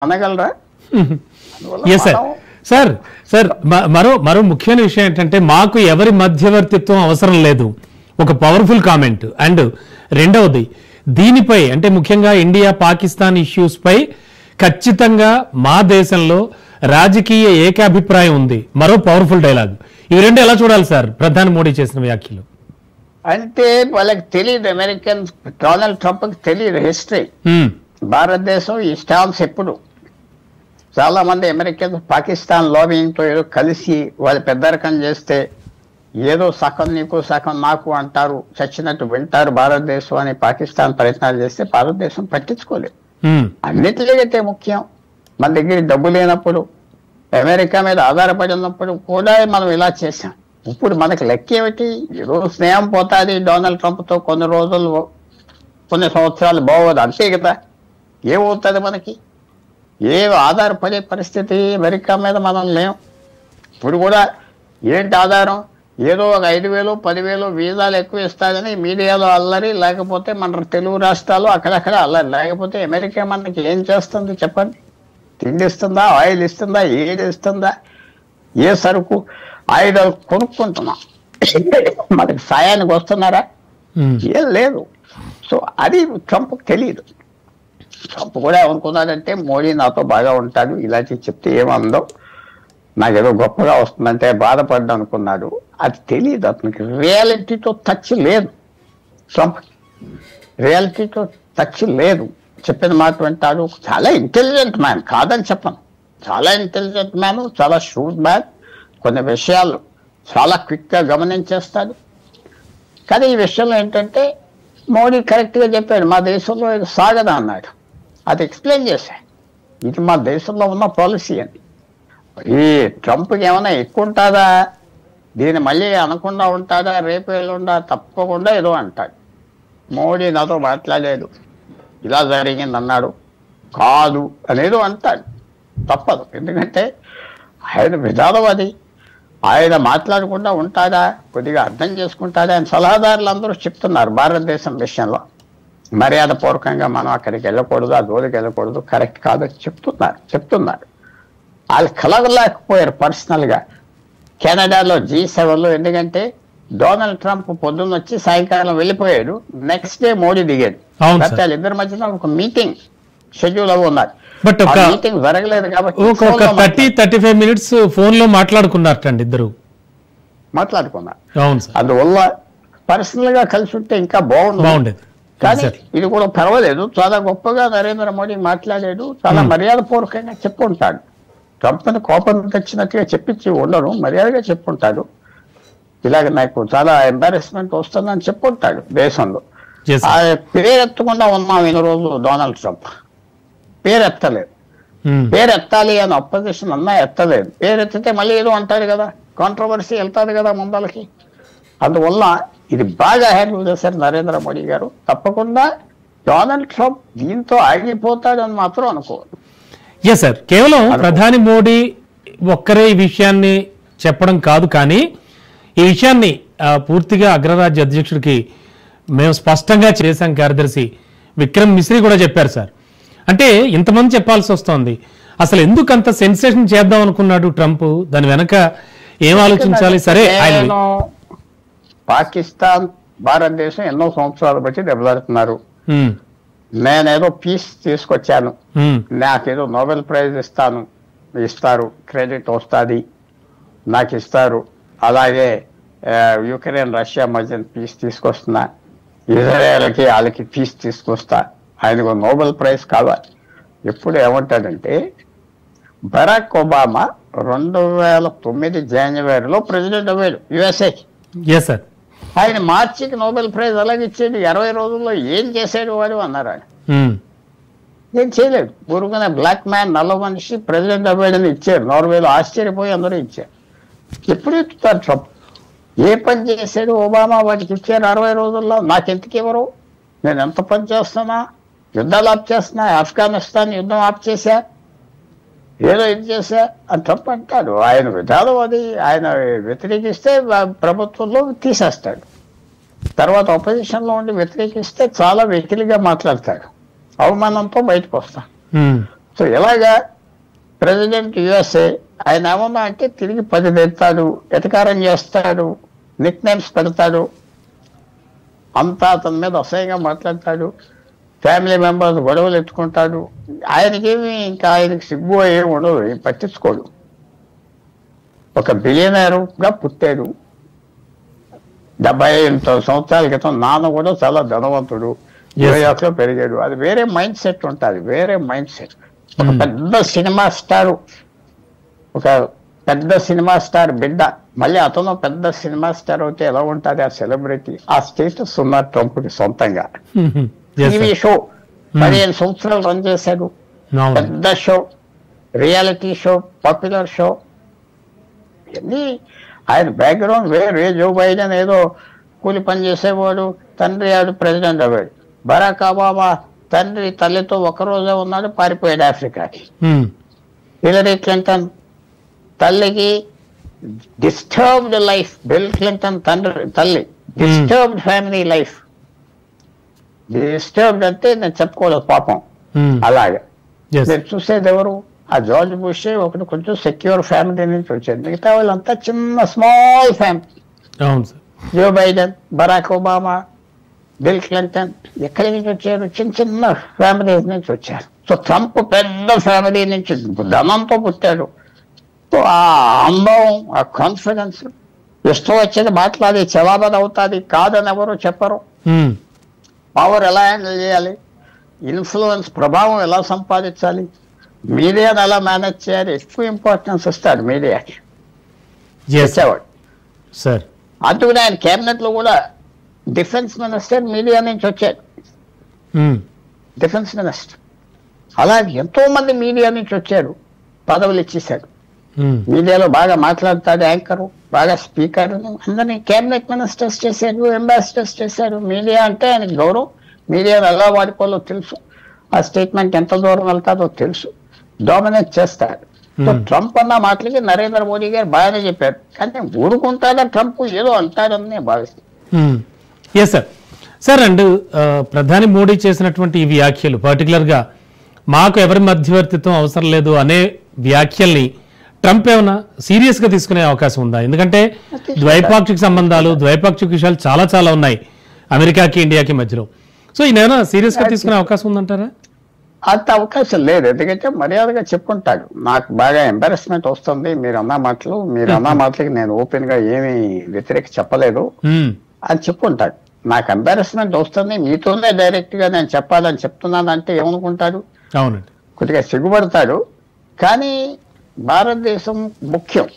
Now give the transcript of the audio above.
అనగలరా? Sir మరో ముఖ్యమైన విషయం ఏంటంటే మాకు ఎవరి మధ్యవర్తిత్వం అవసరం లేదు, ఒక పవర్ఫుల్ కామెంట్. అండ్ రెండవది దీనిపై అంటే ముఖ్యంగా ఇండియా పాకిస్తాన్ ఇష్యూస్ పై ఖచ్చితంగా మా దేశంలో రాజకీయ ఏకాభిప్రాయం ఉంది, మరో పవర్ఫుల్ డైలాగ్. ఇవి రెండు ఎలా చూడాలి సార్ ప్రధాని మోడీ చేసిన వ్యాఖ్యలు? అంటే వాళ్ళకి తెలియదు, అమెరికన్ డొనాల్డ్ ట్రంప్కి తెలియదు హిస్టరీ. భారతదేశం ఈ స్టాన్స్ ఎప్పుడు చాలా మంది అమెరికన్ పాకిస్తాన్ లాబింగ్తో ఏదో కలిసి వాళ్ళు పెద్దరకం చేస్తే ఏదో సగం నీకు సగం నాకు అంటారు, చచ్చినట్టు వింటారు భారతదేశం అని పాకిస్తాన్ ప్రయత్నాలు చేస్తే భారతదేశం పట్టించుకోలేదు. అన్నిటికంటే ముఖ్యం మన దగ్గర డబ్బు లేనప్పుడు, అమెరికా మీద ఆధారపడి ఉన్నప్పుడు కూడా మనం ఇలా చేశాం. ఇప్పుడు మనకి లెక్క ఏమిటి? ఏదో స్నేహం పోతుంది డొనాల్డ్ ట్రంప్తో కొన్ని రోజులు, కొన్ని సంవత్సరాలు బాగోదు, అంతే కదా. ఏమవుతుంది మనకి? ఏ ఆధారపడే పరిస్థితి అమెరికా మీద మనం లేం. ఇప్పుడు కూడా ఏంటి ఆధారం? ఏదో ఒక 5,000 10,000 వీసాలు ఎక్కువ ఇస్తారని మీడియాలో అల్లరి, లేకపోతే మన తెలుగు రాష్ట్రాలు అక్కడక్కడ అల్లరి. లేకపోతే అమెరికా మనకి ఏం చేస్తుంది చెప్పండి? తిండి ఇస్తుందా? ఆయిల్ ఇస్తుందా? ఏది ఇస్తుందా? ఏ సరుకు ఆయుధాలు కొనుక్కుంటున్నాం, మనకి సాయానికి వస్తున్నారా? ఏం లేదు. సో అది ట్రంప్కి తెలియదు. ట్రంప్ కూడా ఏమనుకున్నాడంటే మోడీ నాతో బాగా ఉంటాడు, ఇలాంటివి చెప్తే ఏమందో నాకేదో గొప్పగా వస్తుందంటే బాధపడ్డా అనుకున్నాడు. అది తెలియదు అతనికి. రియాలిటీతో టచ్ లేదు ట్రంప్, రియాలిటీతో టచ్ లేదు. చెప్పిన మాట వింటాడు. చాలా ఇంటెలిజెంట్ మ్యాన్, కాదని చెప్పను, చాలా ఇంటెలిజెంట్ మ్యాన్, చాలా షూట్ మ్యాన్. కొన్ని విషయాలు చాలా క్విక్గా గమనించేస్తాడు. కానీ ఈ విషయంలో ఏంటంటే మోడీ కరెక్ట్గా చెప్పాడు, మా దేశంలో ఇది సాగదా అన్నాడు. అది ఎక్స్ప్లెయిన్ చేశాడు, ఇది మా దేశంలో ఉన్న పాలసీ అని. ఈ ట్రంప్కి ఏమైనా ఎక్కువ ఉంటుందా? దీన్ని మళ్ళీ అనకుండా ఉంటాడా? రేపు ఎల్లుండా తప్పకుండా ఏదో అంటాడు. మోడీ నాతో మాట్లాడాడు, ఇలా జరిగింది అన్నాడు, కాదు అనేదో అంటాడు. తప్పదు, ఎందుకంటే ఆయన విధానం అది. ఆయన మాట్లాడకుండా ఉంటాడా? కొద్దిగా అర్థం చేసుకుంటాడా అని సలహాదారులు అందరూ చెప్తున్నారు భారతదేశం విషయంలో. మర్యాదపూర్వకంగా మనం అక్కడికి వెళ్ళకూడదు, ఆ జోలికి వెళ్ళకూడదు, కరెక్ట్ కాదని చెప్తున్నారు. వాళ్ళు కలగలేకపోయారు పర్సనల్గా కెనడాలో G7లో. ఎందుకంటే డొనాల్డ్ ట్రంప్ పొద్దున్న వచ్చి సాయంకాలం వెళ్ళిపోయాడు, నెక్స్ట్ డే మోడీ దిగాడు. వాళ్ళిద్దరి మధ్యన ఒక మీటింగ్ షెడ్యూల్ అవి ఉన్నారు. బట్ మీటింగ్ జరగలేదు కాబట్టి 30-35 మినిట్స్ ఫోన్ లో మాట్లాడుకున్నారటండి ఇద్దరు. మాట్లాడుకున్నారు. అందువల్ల పర్సనల్ గా కలిసి ఉంటే ఇంకా బాగుండేది. కానీ ఇది కూడా పర్వాలేదు, చాలా గొప్పగా నరేంద్ర మోడీ మాట్లాడాడు, చాలా మర్యాదపూర్వకంగా చెప్పుంటాడు. ట్రంప్ని కోపం తెచ్చినట్టుగా చెప్పించి ఉండను, మర్యాదగా చెప్పుంటాడు. ఇలాగ నాకు చాలా ఎంబారెస్మెంట్ వస్తుందని చెప్పుంటాడు దేశంలో. పేరెత్తకుండా ఉన్నాం ఇన్ని రోజులు. డొనాల్డ్ ట్రంప్ పేరెత్తలేదు, పేరెత్తాలి అని అపోజిషన్ అన్నా ఎత్తలేదు. పేరెత్తితే మళ్ళీ ఏదో అంటారు కదా, కాంట్రవర్సీ వెళ్తారు కదా ముందలకి. అందువల్ల ఇది బాగా హ్యాండిల్ చేశారు నరేంద్ర మోడీ గారు. తప్పకుండా డొనాల్డ్ ట్రంప్ దీంతో ఆగిపోతాడని మాత్రం అనుకోవాలి. ఎస్ సార్, కేవలం ప్రధాని మోడీ ఒక్కరే ఈ విషయాన్ని చెప్పడం కాదు, కానీ ఈ విషయాన్ని పూర్తిగా అగ్రరాజ్య అధ్యక్షుడికి మేము స్పష్టంగా చేశాం. కార్యదర్శి విక్రమ్ మిశ్రీ కూడా చెప్పారు సార్. అంటే ఇంతమంది చెప్పాల్సి వస్తోంది. అసలు ఎందుకు అంత సెన్సేషన్ చేద్దాం అనుకున్నాడు ట్రంప్? దాని వెనక ఏం ఆలోచించాలి? సరే, ఆయన పాకిస్తాన్ భారతదేశం ఎన్నో సంవత్సరాలు బట్టి దెబ్బలాడుతున్నారు. నేనేదో పీస్ తీసుకొచ్చాను, నాకేదో నోబెల్ ప్రైజ్ ఇస్తారు, క్రెడిట్ వస్తుంది, నాకు ఇస్తారు. అలాగే యుక్రెయిన్ రష్యా మధ్య పీస్ తీసుకొస్తున్నా, ఇజ్రాయెల్కి వాళ్ళకి పీస్ తీసుకొస్తా, ఆయనకు నోబెల్ ప్రైజ్ కావాలి. ఎప్పుడు ఏమంటాడంటే బరాక్ ఒబామా 2009 జనవరిలో ప్రెసిడెంట్ అవ్వాడు యుఎస్ఏకి. ఆయన మార్చికి నోబెల్ ప్రైజ్ అలాగే ఇచ్చాడు. 20 రోజుల్లో ఏం చేశాడు వాడు అన్నారు. ఆయన ఏం చేయలేదు. ఊరుకునే బ్లాక్ మ్యాన్, నల్ల మనిషి ప్రెసిడెంట్ అవ్వాడని ఇచ్చారు. నార్వేలో ఆశ్చర్యపోయి అందరూ ఇచ్చారు. ఎప్పుడు ఎత్తుతారు ట్రంప్? ఏ పని చేశాడు ఒబామా? వాటికి ఇచ్చారు 60 రోజుల్లో. నాకెందుకు ఇవ్వరు? నేను ఎంత పని చేస్తున్నా, యుద్ధాలు ఆప్ చేస్తున్నా, ఆఫ్ఘనిస్తాన్ యుద్ధం ఆప్ చేశా, ఏదో ఇది చేశా అని ట్రంప్ అంటాడు. ఆయన విధానం అది. ఆయన వ్యతిరేకిస్తే ప్రభుత్వంలో తీసేస్తాడు, తర్వాత ఆపోజిషన్లో ఉండి వ్యతిరేకిస్తే చాలా వెకిలిగా మాట్లాడతాడు, అవమానంతో బయటకు వస్తాడు. సో ఇలాగా ప్రెసిడెంట్ యుఎస్ఏ ఆయన ఏమన్నా అంటే తిరిగి 10 తెస్తాడు, ఎటకారం చేస్తాడు, నిక్ నేమ్స్ పెడతాడు, అంతా అతని మీద అసహ్యంగా మాట్లాడతాడు, ఫ్యామిలీ మెంబర్స్ గొడవలు ఎత్తుకుంటాడు. ఆయనకేమి ఇంకా ఆయనకి సిగ్గు ఏమి ఉండదు, ఏం పట్టించుకోడు. ఒక బిలియనరుగా పుట్టాడు 75 సంవత్సరాల క్రితం. నాన్న కూడా చాలా ధనవంతుడు, న్యూయార్క్ లో పెరిగాడు. అది వేరే మైండ్ సెట్ ఉంటుంది, వేరే మైండ్ సెట్. ఒక పెద్ద సినిమా స్టార్, ఒక పెద్ద సినిమా స్టార్ బిడ్డ, మళ్ళీ అతను పెద్ద సినిమా స్టార్ అయితే ఎలా ఉంటుంది ఆ సెలబ్రిటీ? ఆ స్టేటస్ ఉన్న ట్రంప్కి సొంతంగా. టీవీ షో 15 సంవత్సరాలు రన్ చేశాడు, పెద్ద show, reality show, popular show. ఇవన్నీ ఆయన బ్యాక్గ్రౌండ్ వేరే. జో బైడెన్ ఏదో కూలి పని చేసేవాడు, తండ్రి ఆడు ప్రెసిడెంట్ అవ్వాడు. బరాక్ ఒబామా తండ్రి తల్లితో ఒకరోజే ఉన్నాడు, పారిపోయాడు ఆఫ్రికాకి. హిలరీ క్లింటన్ తల్లికి డిస్టర్బ్డ్ లైఫ్. బిల్ క్లింటన్ తల్లి డిస్టర్బ్డ్ ఫ్యామిలీ లైఫ్. డిస్టర్బ్డ్ అంటే నేను చెప్పుకోలేదు పాపం. అలాగే నేను చూసేది ఎవరు? ఆ జార్జ్ బుష్ ఒకటి కొంచెం సెక్యూర్ ఫ్యామిలీ నుంచి వచ్చాడు, మిగతా వాళ్ళంతా చిన్న small family. Joe Biden, Barack Obama, Bill Clinton ఎక్కడి నుంచి వచ్చారు? చిన్న చిన్న ఫ్యామిలీ నుంచి వచ్చారు. సో ట్రంప్ పెద్ద ఫ్యామిలీ నుంచి ధనంతో పుట్టాడు. సో ఆ అందం, ఆ కాన్ఫిడెన్స్, ఇష్టం వచ్చేది మాట్లాడి చలాబద్ అవుతుంది, కాదని ఎవరు చెప్పరు. పవర్ ఎలా హ్యాండిల్ చేయాలి, ఇన్ఫ్లుయెన్స్ ప్రభావం ఎలా సంపాదించాలి, మీడియాని ఎలా మేనేజ్ చేయాలి, ఎక్కువ ఇంపార్టెన్స్ ఇస్తాడు మీడియాకి. చేసేవాడు సార్. అందుకని ఆయన కేబినెట్ లో కూడా డిఫెన్స్ మినిస్టర్ మీడియా నుంచి వచ్చాడు, డిఫెన్స్ మినిస్టర్. అలాగే ఎంతో మంది మీడియా నుంచి వచ్చారు, పదవులు ఇచ్చేశాడు. మీడియాలో బాగా మాట్లాడతాడు, యాంకరు, బాగా స్పీకర్, అందరినీ కేబినెట్ మినిస్టర్స్ చేశారు, అంబాసిడర్స్ చేశారు. మీడియా అంటే ఆయనకు గౌరవం, మీడియాను ఎలా వాడుకోవాలో తెలుసు, ఆ స్టేట్మెంట్ ఎంత దూరం వెళ్తాదో తెలుసు, డామినేట్ చేస్తాడు. సో ట్రంప్ అన్న మాటలకి నరేంద్ర మోడీ గారు బాగానే చెప్పారు, కానీ ఊరుకుంటాడా ట్రంప్? ఏదో అంటాడని నేను భావిస్తాను. Yes sir. సార్, అండ్ ప్రధాని మోడీ చేసినటువంటి ఈ వ్యాఖ్యలు, పర్టికులర్గా మాకు ఎవరి మధ్యవర్తిత్వం అవసరం లేదు అనే వ్యాఖ్యల్ని ట్రంప్ ఏమైనా సీరియస్గా తీసుకునే అవకాశం ఉందా? ఎందుకంటే ద్వైపాక్షిక సంబంధాలు, ద్వైపాక్షిక విషయాలు చాలా చాలా ఉన్నాయి అమెరికాకి ఇండియాకి మధ్యలో. సో ఈయన ఏమైనా సీరియస్గా తీసుకునే అవకాశం ఉందంటారా? అంత అవకాశం లేదు, ఎందుకంటే మర్యాదగా చెప్పుకుంటాడు, నాకు బాగా ఎంబారస్మెంట్ వస్తుంది మీరు అన్న మాటలకి నేను ఓపెన్ గా ఏమీ వ్యతిరేక చెప్పలేదు అని చెప్పుకుంటాడు. నాకు ఎంబారస్మెంట్ వస్తుంది, మీతోనే డైరెక్ట్ గా నేను చెప్పాలని చెప్తున్నాను అంటే ఏమనుకుంటాడు? అవునండి, కొద్దిగా సిగ్గుపడతాడు. కానీ భారతదేశం ముఖ్యం,